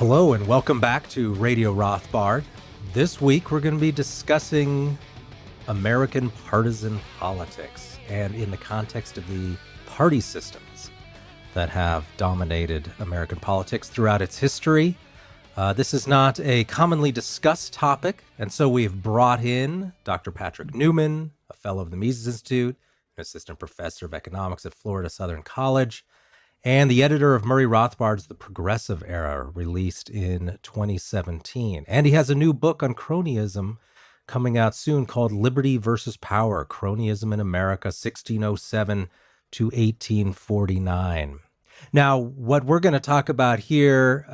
Hello and welcome back to Radio Rothbard. This week we're going to be discussing American partisan politics and in the context of the party systems that have dominated American politics throughout its history. This is not a commonly discussed topic, and so we've brought in Dr. Patrick Newman, a fellow of the Mises Institute, an assistant professor of economics at Florida Southern College, and the editor of Murray Rothbard's The Progressive Era, released in 2017. And he has a new book on cronyism coming out soon called Liberty versus Power, Cronyism in America, 1607 to 1849. Now, what we're going to talk about here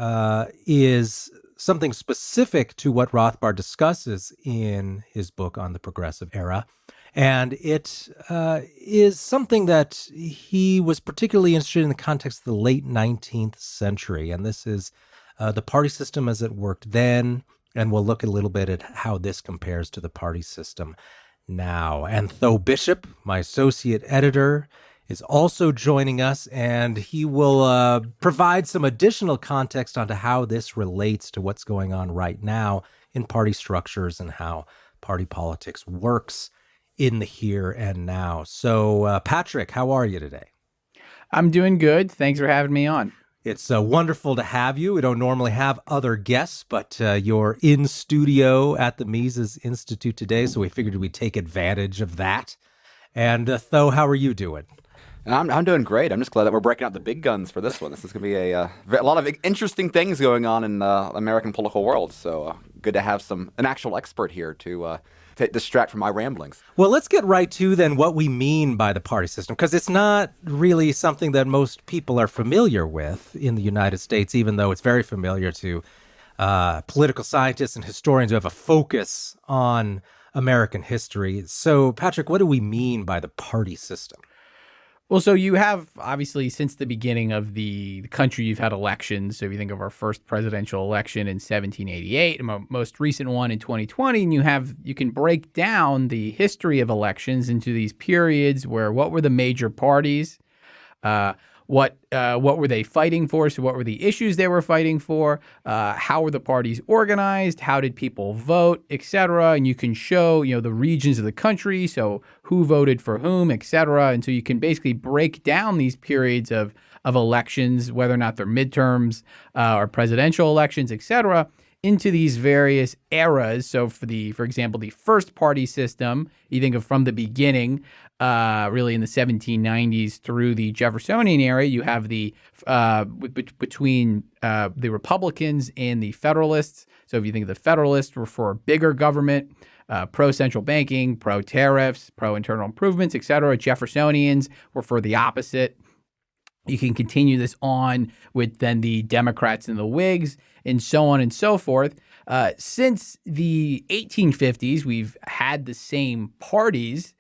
is something specific to what Rothbard discusses in his book on the Progressive Era. And it is something that he was particularly interested in the context of the late 19th century. And this is the party system as it worked then. And we'll look a little bit at how this compares to the party system now. And Tho Bishop, my associate editor, is also joining us, and he will provide some additional context onto how this relates to what's going on right now in party structures and how party politics works in the here and now. So, Patrick, how are you today? I'm doing good. Thanks for having me on. It's wonderful to have you. We don't normally have other guests, but you're in studio at the Mises Institute today, so we figured we'd take advantage of that. And Tho, how are you doing? I'm doing great. I'm just glad that we're breaking out the big guns for this one. This is going to be a lot of interesting things going on in the American political world. So good to have an actual expert here to distract from my ramblings. Well, let's get right to then what we mean by the party system, because it's not really something that most people are familiar with in the United States, even though it's very familiar to political scientists and historians who have a focus on American history. So, Patrick, what do we mean by the party system? Well, so you have, obviously, since the beginning of the country, you've had elections. So if you think of our first presidential election in 1788, and our most recent one in 2020, and you can break down the history of elections into these periods where what were the major parties, what were they fighting for? So what were the issues they were fighting for? How were the parties organized? How did people vote, et cetera? And you can show, the regions of the country, so who voted for whom, et cetera. And so you can basically break down these periods of elections, whether or not they're midterms or presidential elections, et cetera, into these various eras. So for example, the first party system, you think of from the beginning, really in the 1790s through the Jeffersonian era, you have the between the Republicans and the Federalists. So if you think of the Federalists were for bigger government, pro-central banking, pro-tariffs, pro-internal improvements, et cetera. Jeffersonians were for the opposite. You can continue this on with then the Democrats and the Whigs and so on and so forth. Since the 1850s, we've had the same parties,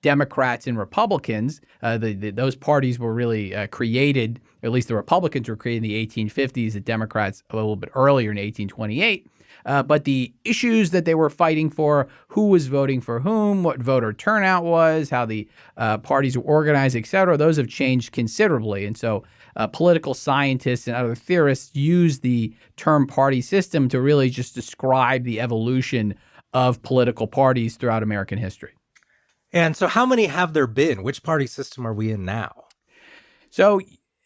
Democrats and Republicans. Those parties were really created, or at least the Republicans were created in the 1850s, the Democrats a little bit earlier in 1828. But the issues that they were fighting for, who was voting for whom, what voter turnout was, how the parties were organized, et cetera, those have changed considerably. And so political scientists and other theorists use the term party system to really just describe the evolution of political parties throughout American history. And so how many have there been? Which party system are we in now? So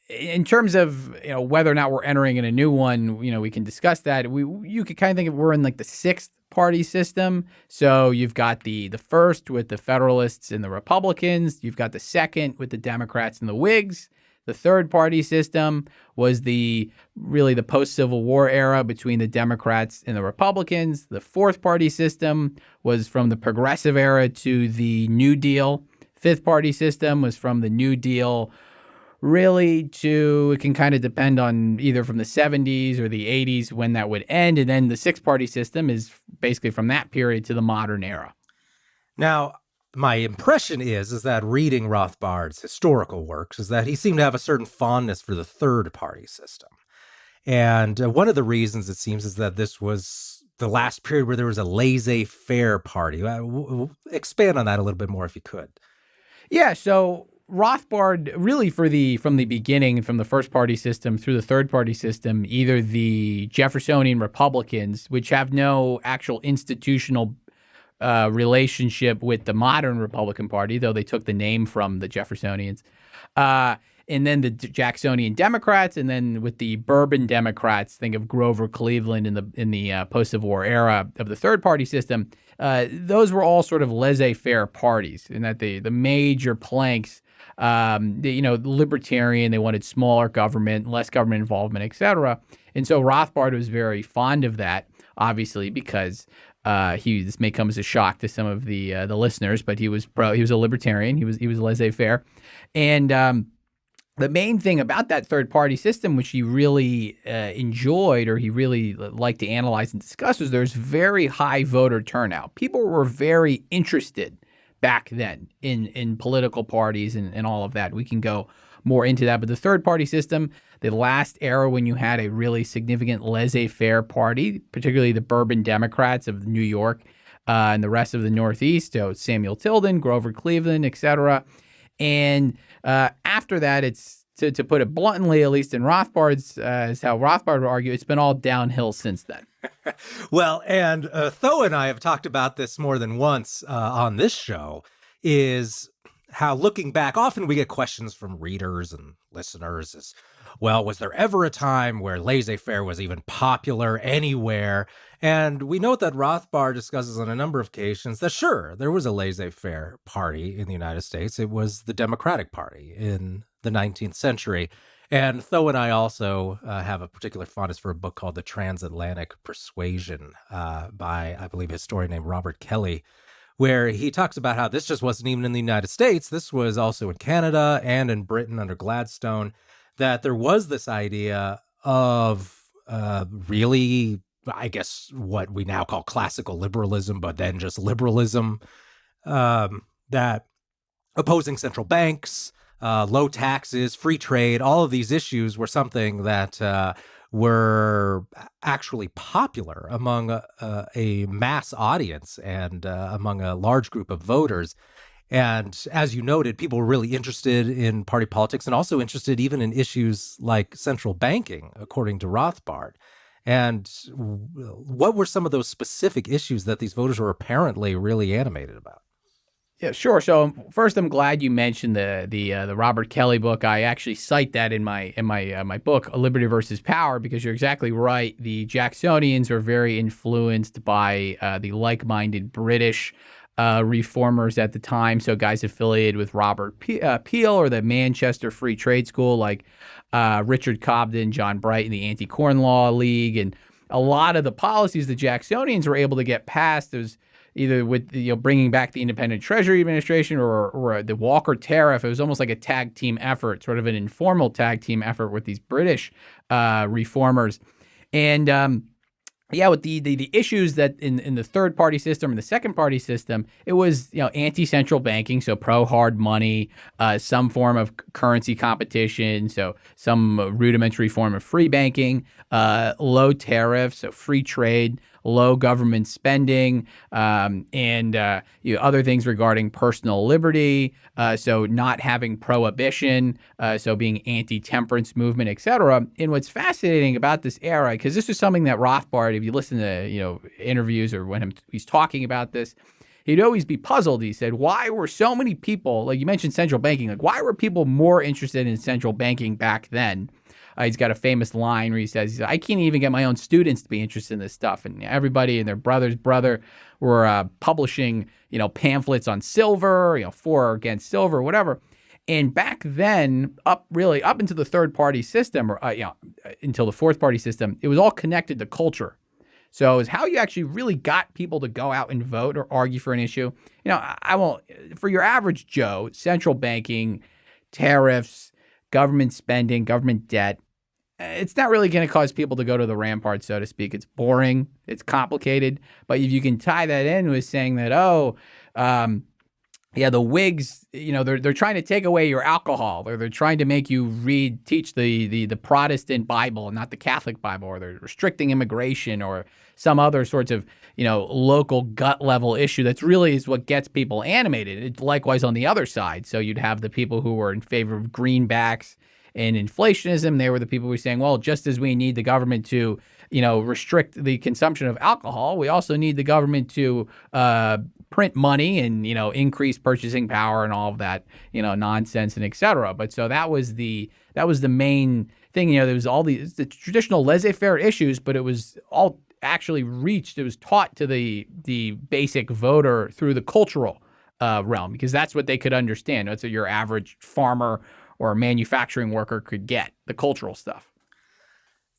in terms of whether or not we're entering in a new one, we can discuss that. You could kind of think of we're in like the sixth party system. So you've got the first with the Federalists and the Republicans. You've got the second with the Democrats and the Whigs. The third party system was really the post-Civil War era between the Democrats and the Republicans. The fourth party system was from the Progressive era to the New Deal. Fifth party system was from the New Deal really it can kind of depend on either from the 70s or the 80s when that would end. And then the sixth party system is basically from that period to the modern era. Now, my impression is that reading Rothbard's historical works is that he seemed to have a certain fondness for the third party system. And one of the reasons it seems is that this was the last period where there was a laissez-faire party. Expand on that a little bit more if you could. Yeah, so Rothbard really from the beginning, from the first party system through the third party system, either the Jeffersonian Republicans, which have no actual institutional relationship with the modern Republican Party, though they took the name from the Jeffersonians, and then the Jacksonian Democrats, and then with the Bourbon Democrats, think of Grover Cleveland in the post-Civil War era of the third party system. Those were all sort of laissez-faire parties, in that the major planks, libertarian, they wanted smaller government, less government involvement, etc. And so Rothbard was very fond of that, obviously, because this may come as a shock to some of the listeners, but he was a libertarian. He was laissez-faire, and the main thing about that third party system, which he really enjoyed, or he really liked to analyze and discuss, was there's very high voter turnout. People were very interested back then in political parties and all of that. We can go more into that. But the third party system, the last era when you had a really significant laissez-faire party, particularly the Bourbon Democrats of New York and the rest of the Northeast, so Samuel Tilden, Grover Cleveland, etc. And after that, it's, to put it bluntly, at least in Rothbard's, is how Rothbard would argue, it's been all downhill since then. Well, and Tho and I have talked about this more than once on this show, is how, looking back, often we get questions from readers and listeners as, well, was there ever a time where laissez-faire was even popular anywhere? And we note that Rothbard discusses on a number of occasions that, sure, there was a laissez-faire party in the United States. It was the Democratic Party in the 19th century. And Tho and I also have a particular fondness for a book called The Transatlantic Persuasion by, I believe, a historian named Robert Kelly, where he talks about how this just wasn't even in the United States. This was also in Canada and in Britain under Gladstone, that there was this idea of really, I guess, what we now call classical liberalism, but then just liberalism, that opposing central banks, low taxes, free trade, all of these issues were something that were actually popular among a mass audience and among a large group of voters. And as you noted, people were really interested in party politics and also interested even in issues like central banking, according to Rothbard. And what were some of those specific issues that these voters were apparently really animated about? Yeah, sure. So first, I'm glad you mentioned the Robert Kelly book. I actually cite that in my book, Liberty versus Power, because you're exactly right. The Jacksonians are very influenced by the like-minded British reformers at the time. So guys affiliated with Robert Peel or the Manchester Free Trade School, like Richard Cobden, John Bright, and the Anti-Corn Law League, and a lot of the policies the Jacksonians were able to get passed. It was either with bringing back the Independent Treasury Administration or the Walker Tariff. It was almost like a tag team effort, sort of an informal tag team effort with these British reformers. And with the issues that in the third party system and the second party system, it was anti-central banking, so pro-hard money, some form of currency competition, so some rudimentary form of free banking, low tariffs, so free trade, low government spending, and other things regarding personal liberty, so not having prohibition, so being anti-temperance movement, etc. And what's fascinating about this era, because this is something that Rothbard, if you listen to interviews or when he's talking about this, he'd always be puzzled. He said, why were so many people, like you mentioned central banking, like why were people more interested in central banking back then? He's got a famous line where he says, I can't even get my own students to be interested in this stuff. And everybody and their brother's brother were publishing, pamphlets on silver, for or against silver, whatever. And back then, up into the third party system, or until the fourth party system, it was all connected to culture. So it was how you actually really got people to go out and vote or argue for an issue. I won't, for your average Joe, central banking, tariffs, government spending, government debt, it's not really going to cause people to go to the ramparts, so to speak. It's boring. It's complicated. But if you can tie that in with saying that, Yeah, the Whigs, they're trying to take away your alcohol, or they're trying to make you teach the Protestant Bible and not the Catholic Bible, or they're restricting immigration or some other sorts of, local gut level issue. That's really is what gets people animated. It's likewise on the other side. So you'd have the people who were in favor of greenbacks and inflationism. They were the people who were saying, well, just as we need the government to, restrict the consumption of alcohol, we also need the government to print money and, increase purchasing power and all of that, nonsense and et cetera. But so that was the main thing. There was all the traditional laissez-faire issues, but it was all actually reached. It was taught to the basic voter through the cultural realm, because that's what they could understand. That's what your average farmer or manufacturing worker could get, the cultural stuff.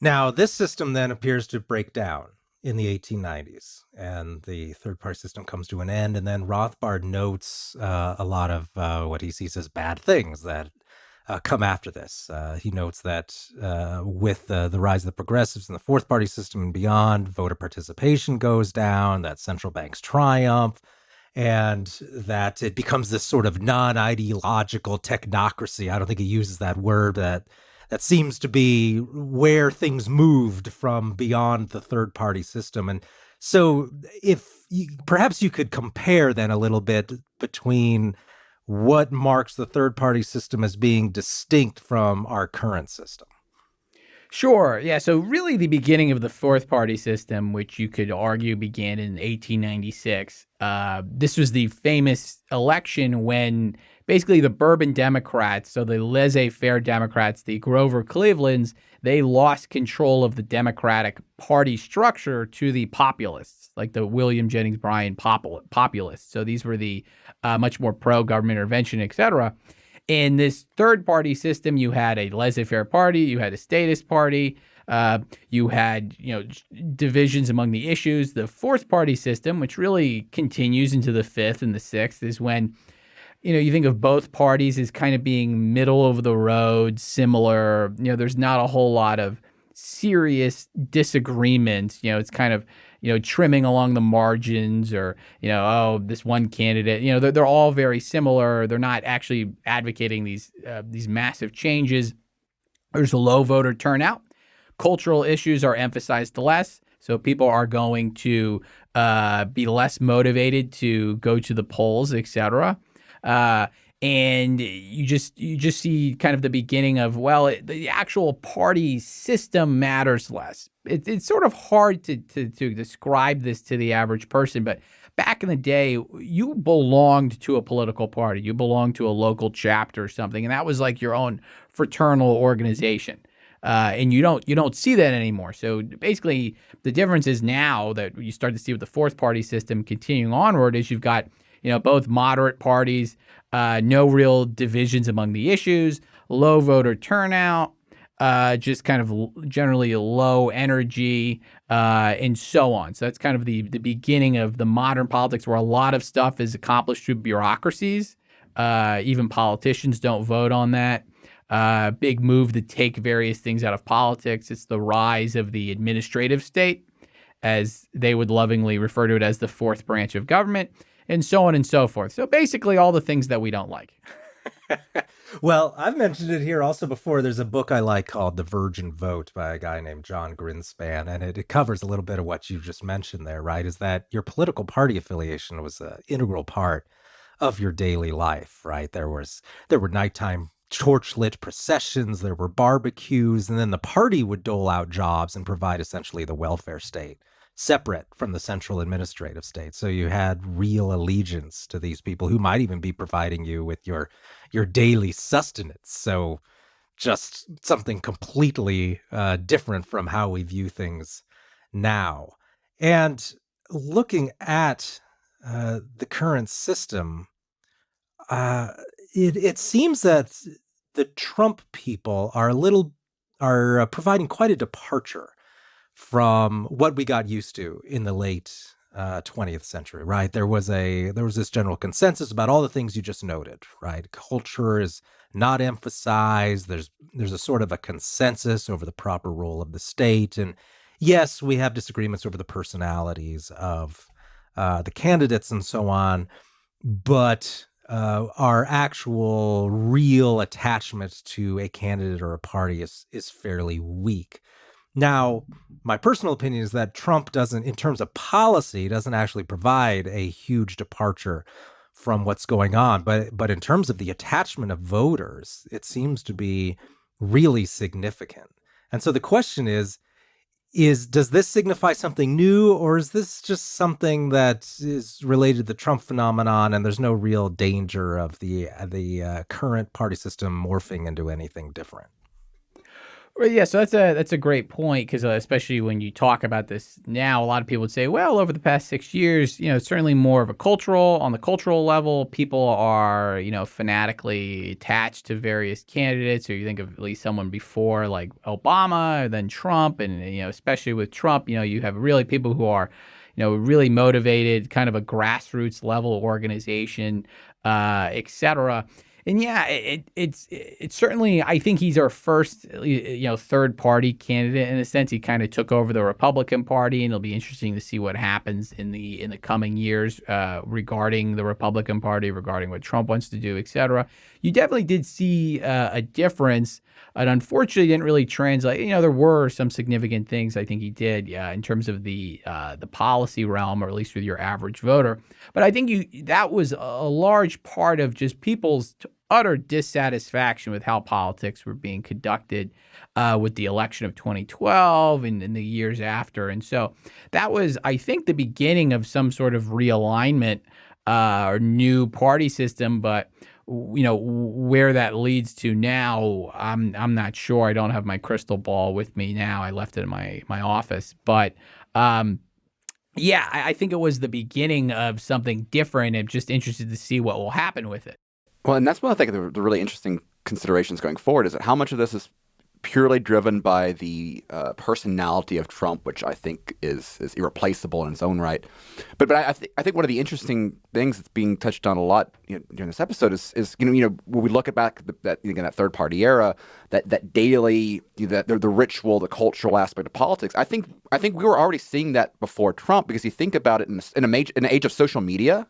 Now, this system then appears to break down in the 1890s, and the third-party system comes to an end, and then Rothbard notes a lot of what he sees as bad things that come after this. He notes that with the rise of the progressives and the fourth-party system and beyond, voter participation goes down, that central banks triumph, and that it becomes this sort of non-ideological technocracy. I don't think he uses that word, that seems to be where things moved from beyond the third-party system. And so perhaps you could compare then a little bit between what marks the third-party system as being distinct from our current system. Sure. Yeah. So really the beginning of the fourth party system, which you could argue began in 1896, this was the famous election when basically the Bourbon Democrats, so the laissez-faire Democrats, the Grover Clevelands, they lost control of the Democratic Party structure to the populists, like the William Jennings Bryan populists. So these were the much more pro-government intervention, et cetera. In this third-party system, you had a laissez-faire party, you had a statist party, you had divisions among the issues. The fourth-party system, which really continues into the fifth and the sixth, is when you think of both parties as kind of being middle of the road, similar. There's not a whole lot of serious disagreements. It's kind of trimming along the margins, or, this one candidate, they're all very similar. They're not actually advocating these massive changes. There's a low voter turnout. Cultural issues are emphasized less. So people are going to be less motivated to go to the polls, et cetera. And you just see kind of the beginning of, the actual party system matters less. It's sort of hard to describe this to the average person, but back in the day, you belonged to a political party. You belonged to a local chapter or something, and that was like your own fraternal organization. And you don't see that anymore. So basically, the difference is now that you start to see with the fourth party system continuing onward is you've got both moderate parties, no real divisions among the issues, low voter turnout, just kind of generally low energy, and so on. So that's kind of the beginning of the modern politics, where a lot of stuff is accomplished through bureaucracies. Even politicians don't vote on that. Big move to take various things out of politics. It's the rise of the administrative state, as they would lovingly refer to it as the fourth branch of government, and so on and so forth. So basically all the things that we don't like. Well, I've mentioned it here also before. There's a book I like called The Virgin Vote by a guy named John Grinspan, and it covers a little bit of what you just mentioned there, right? Is that your political party affiliation was an integral part of your daily life, right? There were nighttime torchlit processions, there were barbecues, and then the party would dole out jobs and provide essentially the welfare state, separate from the central administrative state. So you had real allegiance to these people who might even be providing you with your daily sustenance. So just something completely different from how we view things now. And looking at the current system, it seems that the Trump people are providing quite a departure from what we got used to in the late 20th century, right? There was this general consensus about all the things you just noted, right? Culture is not emphasized. There's a sort of a consensus over the proper role of the state, and yes, we have disagreements over the personalities of the candidates and so on, but our actual real attachment to a candidate or a party is fairly weak. Now, my personal opinion is that Trump doesn't, in terms of policy, doesn't actually provide a huge departure from what's going on. But in terms of the attachment of voters, it seems to be really significant. And so the question is does this signify something new, or is this just something that is related to the Trump phenomenon and there's no real danger of the current party system morphing into anything different? Well, yeah, so that's a great point, because especially when you talk about this now, a lot of people would say, well, over the past 6 years, it's certainly more of on the cultural level, people are, fanatically attached to various candidates, or you think of at least someone before like Obama, then Trump, and, especially with Trump, you have really people who are, really motivated, kind of a grassroots level organization, et cetera. And yeah, it's certainly, I think he's our first, third party candidate in a sense. He kind of took over the Republican Party, and it'll be interesting to see what happens in the coming years regarding the Republican Party, regarding what Trump wants to do, et cetera. You definitely did see a difference. And unfortunately, didn't really translate. There were some significant things I think he did, in terms of the policy realm, or at least with your average voter. But I think that was a large part of just people's utter dissatisfaction with how politics were being conducted with the election of 2012 and the years after. And so that was, I think, the beginning of some sort of realignment or new party system. But where that leads to now, I'm not sure. I don't have my crystal ball with me now. I left it in my office. But yeah, I think it was the beginning of something different. I'm just interested to see what will happen with it. Well, and that's one of the really interesting considerations going forward, is that how much of this is purely driven by the personality of Trump, which I think is irreplaceable in its own right. But I think one of the interesting things that's being touched on a lot during this episode is when we look back at that third party era, that daily the ritual, the cultural aspect of politics. I think we were already seeing that before Trump, because you think about it in an age of social media,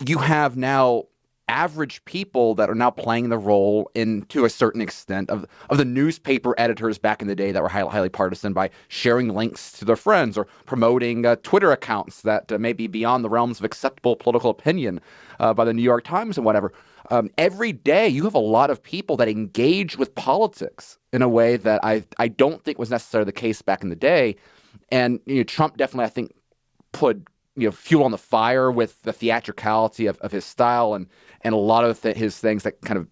you have now average people that are now playing the role, to a certain extent, of the newspaper editors back in the day that were highly partisan, by sharing links to their friends or promoting Twitter accounts that may be beyond the realms of acceptable political opinion by the New York Times and whatever. Every day you have a lot of people that engage with politics in a way that I don't think was necessarily the case back in the day. And Trump definitely, I think, put fuel on the fire with the theatricality of his style and a lot of his things that kind of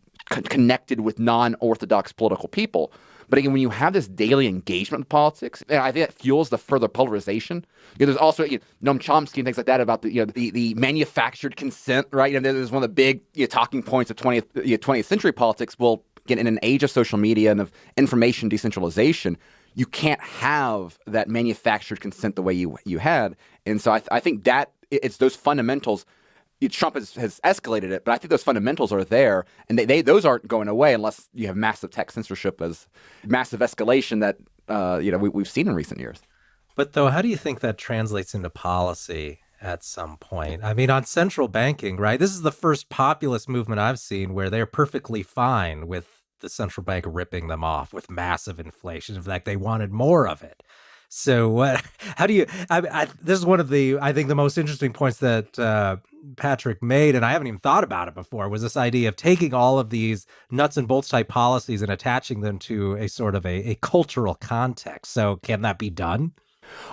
connected with non-orthodox political people. But again, when you have this daily engagement with politics, I think that fuels the further polarization. There's also Noam Chomsky and things like that about the manufactured consent, right? There's one of the big talking points of 20th century politics. Well, again, in an age of social media and of information decentralization, you can't have that manufactured consent the way you had. And so I think that it's those fundamentals. Trump has escalated it, but I think those fundamentals are there, and those aren't going away unless you have massive tech censorship as massive escalation that we've seen in recent years. But though, how do you think that translates into policy at some point? I mean, on central banking, right? This is the first populist movement I've seen where they're perfectly fine with the central bank ripping them off with massive inflation. In fact, they wanted more of it. So how do you, this is one of I think the most interesting points that Patrick made, and I haven't even thought about it before, was this idea of taking all of these nuts and bolts type policies and attaching them to a sort of a cultural context. So can that be done?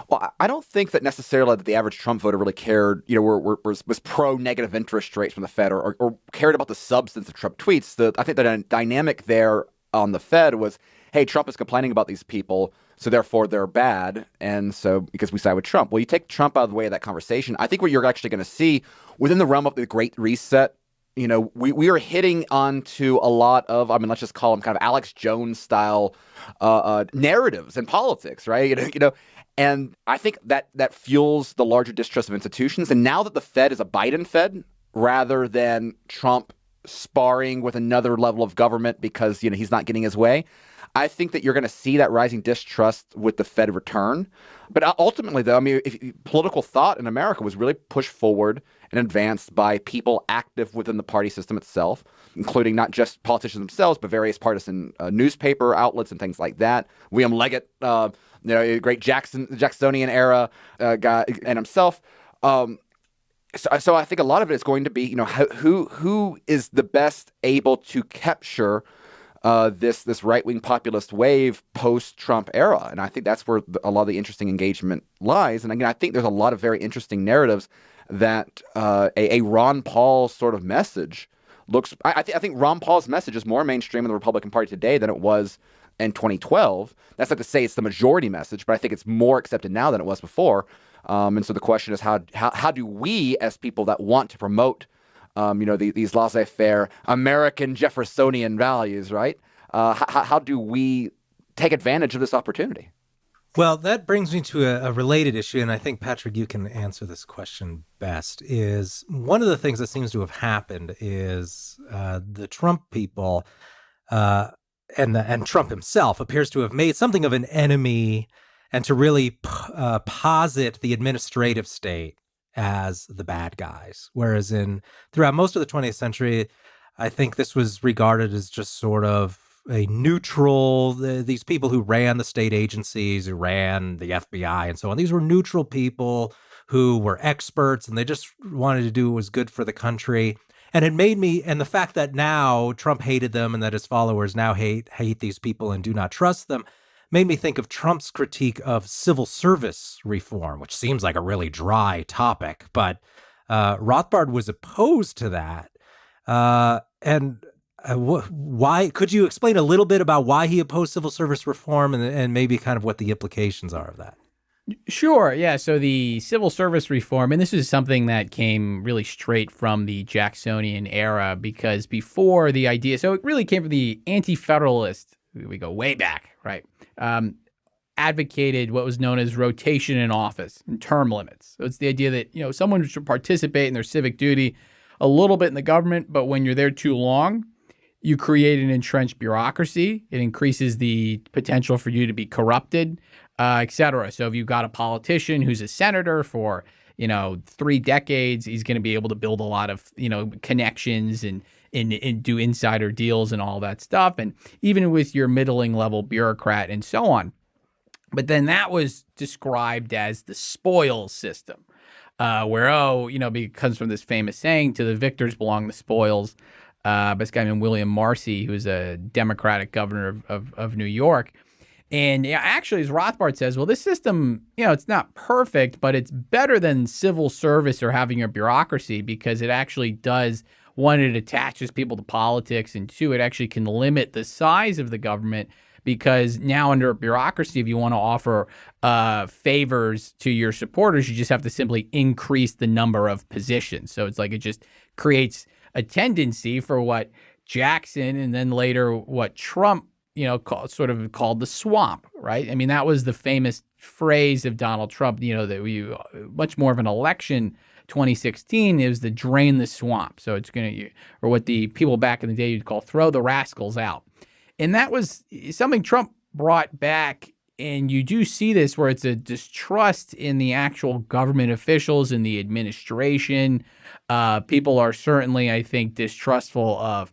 Well, I don't think that necessarily that the average Trump voter really cared, was pro-negative interest rates from the Fed or cared about the substance of Trump tweets. I think the dynamic there on the Fed was, hey, Trump is complaining about these people, so therefore they're bad, and so because we side with Trump. Well, you take Trump out of the way of that conversation, I think what you're actually going to see within the realm of the Great Reset, we are hitting onto a lot of, let's just call them kind of Alex Jones style narratives in politics, right? And I think that fuels the larger distrust of institutions. And now that the Fed is a Biden Fed rather than Trump sparring with another level of government because, he's not getting his way. I think that you're going to see that rising distrust with the Fed return. But ultimately, though, if political thought in America was really pushed forward and advanced by people active within the party system itself, including not just politicians themselves, but various partisan newspaper outlets and things like that. William Leggett, great Jacksonian era guy, and himself. So I think a lot of it is going to be, who is the best able to capture this right-wing populist wave post-Trump era. And I think that's where a lot of the interesting engagement lies. And again, I think there's a lot of very interesting narratives that a Ron Paul sort of message looks. I think Ron Paul's message is more mainstream in the Republican Party today than it was in 2012. That's not to say it's the majority message, but I think it's more accepted now than it was before. And so the question is, how do we, as people that want to promote these laissez-faire American Jeffersonian values, right? How do we take advantage of this opportunity? Well, that brings me to a related issue, and I think, Patrick, you can answer this question best, is one of the things that seems to have happened is the Trump people and Trump himself appears to have made something of an enemy and to really posit the administrative state as the bad guys. Whereas throughout most of the 20th century, I think this was regarded as just sort of a neutral, these people who ran the state agencies, who ran the FBI and so on. These were neutral people who were experts and they just wanted to do what was good for the country. And it made me, and the fact that now Trump hated them and that his followers now hate these people and do not trust them, made me think of Trump's critique of civil service reform, which seems like a really dry topic, but Rothbard was opposed to that. Why? Could you explain a little bit about why he opposed civil service reform and maybe kind of what the implications are of that? Sure. Yeah. So the civil service reform, and this is something that came really straight from the Jacksonian era, because before the idea, so it really came from the anti-federalist, we go way back, right? Advocated what was known as rotation in office and term limits. So it's the idea that, someone should participate in their civic duty a little bit in the government, but when you're there too long, you create an entrenched bureaucracy. It increases the potential for you to be corrupted, et cetera. So if you've got a politician who's a senator for, 3 decades, he's going to be able to build a lot of, connections and do insider deals and all that stuff. And even with your middling level bureaucrat and so on. But then that was described as the spoils system, where, it comes from this famous saying, to the victors belong the spoils. By this guy named William Marcy, who was a Democratic governor of New York. And actually, as Rothbard says, well, this system, it's not perfect, but it's better than civil service or having a bureaucracy, because it actually does, one, it attaches people to politics, and two, it actually can limit the size of the government, because now under a bureaucracy, if you want to offer favors to your supporters, you just have to simply increase the number of positions. So it's like it just creates a tendency for what Jackson and then later what Trump, sort of called the swamp, right? I mean, that was the famous phrase of Donald Trump, that we much more of an election 2016 is the drain the swamp. So it's going to, or what the people back in the day would call throw the rascals out. And that was something Trump brought back. And you do see this where it's a distrust in the actual government officials and the administration. People are certainly, I think, distrustful of,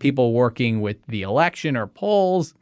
people working with the election or polls,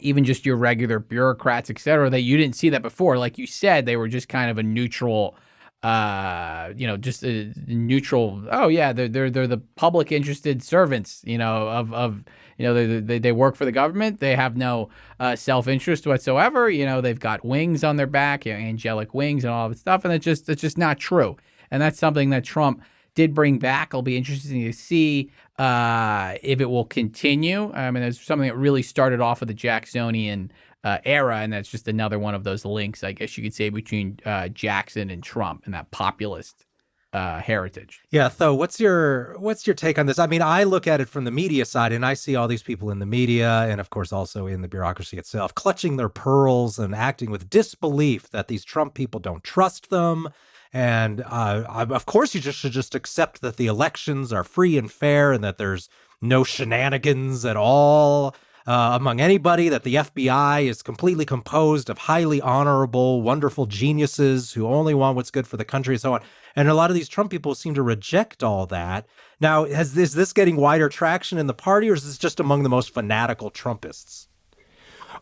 even just your regular bureaucrats, et cetera, that you didn't see that before. Like you said, they were just kind of a neutral, just a neutral. Oh yeah, they're the public interested servants, they work for the government. They have no self-interest whatsoever. They've got wings on their back, angelic wings and all of that stuff. And it's just not true. And that's something that Trump did bring back. It'll be interesting to see if it will continue. I mean, there's something that really started off with the Jacksonian era, and that's just another one of those links, I guess you could say, between Jackson and Trump and that populist heritage. Yeah, Tho, what's your take on this? I mean, I look at it from the media side, and I see all these people in the media, and of course also in the bureaucracy itself, clutching their pearls and acting with disbelief that these Trump people don't trust them, And of course, you should just accept that the elections are free and fair and that there's no shenanigans at all among anybody, that the FBI is completely composed of highly honorable, wonderful geniuses who only want what's good for the country and so on. And a lot of these Trump people seem to reject all that. Now, is this getting wider traction in the party, or is this just among the most fanatical Trumpists?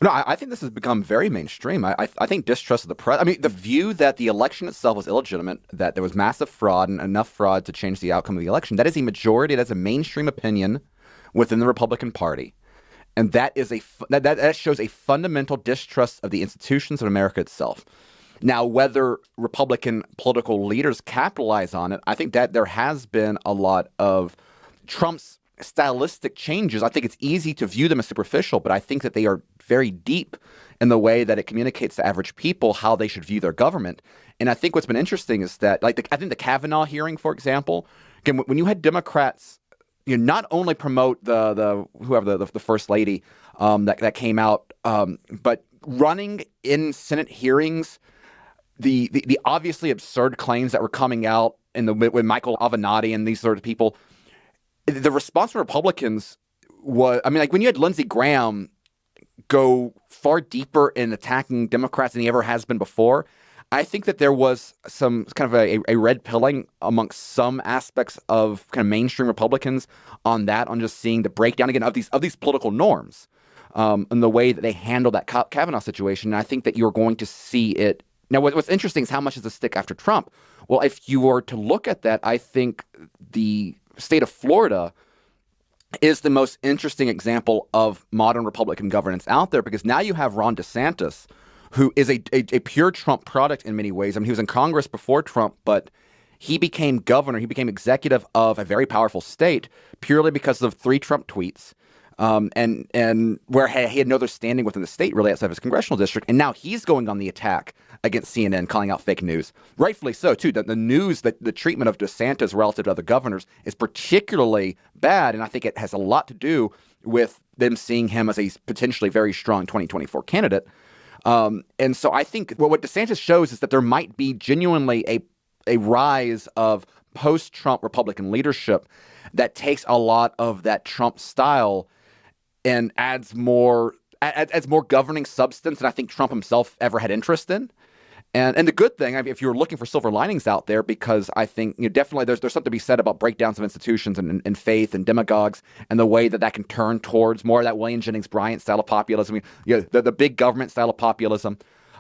No, I think this has become very mainstream. I think distrust of the press. I mean, the view that the election itself was illegitimate, that there was massive fraud and enough fraud to change the outcome of the election, that is a majority, that's a mainstream opinion within the Republican Party. And that is that shows a fundamental distrust of the institutions of America itself. Now, whether Republican political leaders capitalize on it, I think that there has been a lot of Trump's stylistic changes. I think it's easy to view them as superficial, but I think that they are very deep in the way that it communicates to average people how they should view their government. And I think what's been interesting is that, I think the Kavanaugh hearing, for example, again, when you had Democrats, not only promote the first lady that came out, but running in Senate hearings, the obviously absurd claims that were coming out with Michael Avenatti and these sort of people, the response from Republicans was, when you had Lindsey Graham go far deeper in attacking Democrats than he ever has been before, I think that there was some kind of a red pilling amongst some aspects of kind of mainstream Republicans on just seeing the breakdown again of these political norms and the way that they handle that Kavanaugh situation. And I think that you're going to see it. Now, what's interesting is how much does it stick after Trump? Well, if you were to look at that, I think the state of Florida is the most interesting example of modern Republican governance out there, because now you have Ron DeSantis, who is a pure Trump product in many ways. He was in Congress before Trump, but he became governor. He became executive of a very powerful state purely because of 3 Trump tweets, and where he had no other standing within the state really outside of his congressional district. And now he's going on the attack against CNN, calling out fake news. Rightfully so, too. The news, the treatment of DeSantis relative to other governors is particularly bad, and I think it has a lot to do with them seeing him as a potentially very strong 2024 candidate. And so I think what DeSantis shows is that there might be genuinely a rise of post-Trump Republican leadership that takes a lot of that Trump style and adds more governing substance than I think Trump himself ever had interest in. And the good thing, if you're looking for silver linings out there, because I think definitely there's something to be said about breakdowns of institutions and faith and demagogues and the way that can turn towards more of that William Jennings Bryan style of populism, the big government style of populism.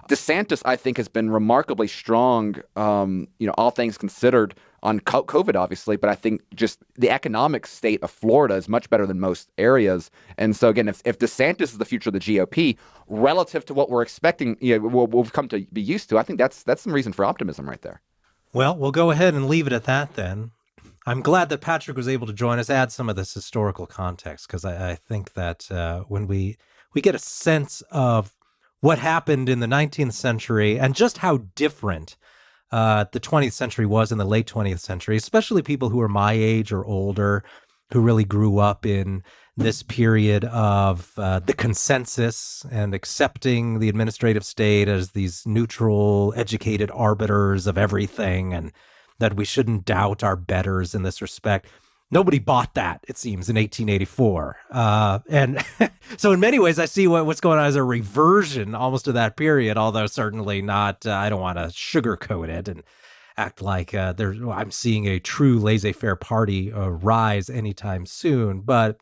DeSantis, I think, has been remarkably strong, all things considered, on COVID, obviously. But I think just the economic state of Florida is much better than most areas. And so, again, if DeSantis is the future of the GOP, relative to what we're expecting, we'll come to be used to, I think that's some reason for optimism right there. Well, we'll go ahead and leave it at that then. I'm glad that Patrick was able to join us, add some of this historical context, because I think that when we get a sense of what happened in the 19th century and just how different the 20th century was in the late 20th century, especially people who are my age or older, who really grew up in this period of the consensus and accepting the administrative state as these neutral, educated arbiters of everything, and that we shouldn't doubt our betters in this respect. Nobody bought that, it seems, in 1884. And so in many ways, I see what's going on as a reversion almost to that period, although certainly not, I don't want to sugarcoat it and act like I'm seeing a true laissez-faire party rise anytime soon. But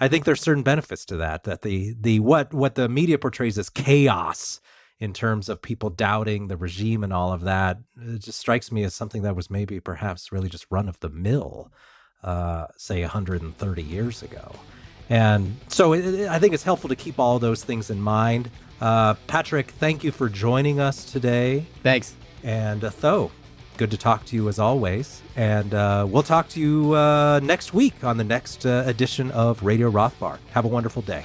I think there's certain benefits to that what the media portrays as chaos in terms of people doubting the regime and all of that, it just strikes me as something that was maybe perhaps really just run of the mill, say 130 years ago. And so I think it's helpful to keep all those things in mind. Patrick, thank you for joining us today. Thanks. And Tho, good to talk to you as always. And we'll talk to you next week on the next edition of Radio Rothbard. Have a wonderful day.